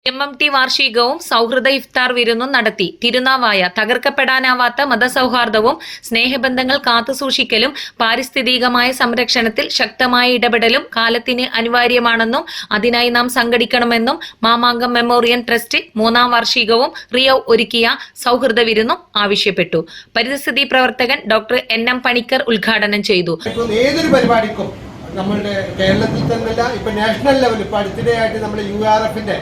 MMT വാർഷികവും സൗഹൃദ ഇഫ്താർ വിരുന്നും നടത്തി. തിരുനാവായ തകർക്കപ്പെടാനാവാത്ത മതസൗഹാർദ്ദവും സ്നേഹബന്ധങ്ങൾ കാത്തുസൂക്ഷിക്കലും പാരിസ്ഥിതികമായ സംരക്ഷണത്തിൽ ശക്തമായ ഇടപെടലും കാലത്തിന് അനിവാര്യമാണെന്നും അതിനായി നാം സംഘടിക്കണമെന്നും മാമാങ്കം മെമ്മോറിയൽ ട്രസ്റ്റ് 3ാം വാർഷികവും റിയവ് ഒരുക്കിയ സൗഹൃദ വിരുന്നും ആവശ്യപ്പെട്ടു. പരിസ്ഥിതി പ്രവർത്തകൻ ഡോക്ടർ NM പണിക്കർ ഉദ്ഘാടനം ചെയ്തു. ഏതൊരു പരിപാടിക്കും നമ്മളുടെ കേരളത്തിൽ തന്നെയല്ല, ഇപ്പൊ നാഷണൽ ലെവൽ ഇപ്പൊ അടുത്തിടെയായിട്ട് നമ്മുടെ URF-ന്റെ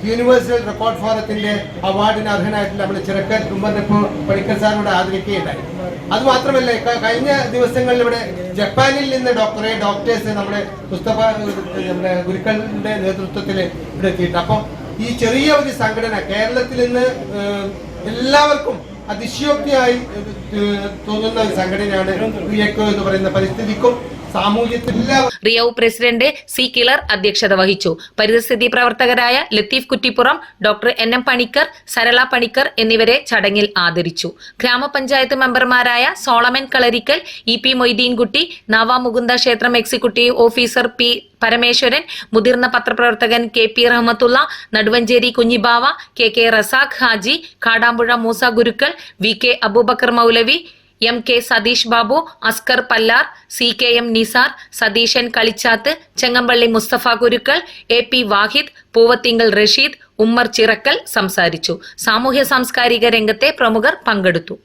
യൂണിവേഴ്സൽ റെക്കോർഡ് ഫോറത്തിന്റെ അവാർഡിന് അർഹനായിട്ടുള്ള നമ്മുടെ ചിറക്കൽ ഉമ്മറിപ്പോൾ പണിക്കർ സാറിനോട് ആദരിക്കുകയുണ്ടായി. അത് മാത്രമല്ല, കഴിഞ്ഞ ദിവസങ്ങളിൽ ഇവിടെ ജപ്പാനിൽ നിന്ന് ഡോക്ടേഴ്സ് നമ്മുടെ മുസ്തഫ നമ്മുടെ ഗുരുക്കളുടെ നേതൃത്വത്തിൽ ഇവിടെ എത്തിയിട്ടുണ്ട്. അപ്പോൾ ഈ ചെറിയ ഒരു സംഘടന കേരളത്തിൽ നിന്ന് എല്ലാവർക്കും അതിശയോക്തിയായി തോന്നുന്ന ഒരു സംഘടനയാണ് റിയക്കോ എന്ന് പറയുന്ന പരിസ്ഥിതിക്കും റിയവ് പ്രസിഡന്റ് C. കിളർ അധ്യക്ഷത വഹിച്ചു. പരിസ്ഥിതി പ്രവർത്തകരായ ലത്തീഫ് കുറ്റിപ്പുറം, ഡോക്ടർ NM പണിക്കർ, സരള പണിക്കർ എന്നിവരെ ചടങ്ങിൽ ആദരിച്ചു. ഗ്രാമപഞ്ചായത്ത് മെമ്പർമാരായ സോളമൻ കളരിക്കൽ, EP മൊയ്തീൻകുട്ടി, നവമുകുന്ദ ക്ഷേത്രം എക്സിക്യൂട്ടീവ് ഓഫീസർ P. പരമേശ്വരൻ, മുതിർന്ന പത്രപ്രവർത്തകൻ KP റഹ്മത്തുള്ള, നടുവഞ്ചേരി കുഞ്ഞിബാവ, KK റസാഖ് ഹാജി, കാടാമ്പുഴ മൂസ ഗുരുക്കൾ, VK അബൂബക്കർ മൗലവി, MK സതീഷ് ബാബു, അസ്കർ പല്ലാർ, CKM നിസാർ, സതീശൻ കളിച്ചാത്ത്, ചെങ്ങമ്പള്ളി മുസ്തഫ ഗുരുക്കൾ, AP വാഹിദ്, പൂവത്തിങ്കൽ റഷീദ്, ഉമ്മർ ചിറക്കൽ സംസാരിച്ചു. സാമൂഹ്യ സാംസ്കാരിക രംഗത്തെ പ്രമുഖർ പങ്കെടുത്തു.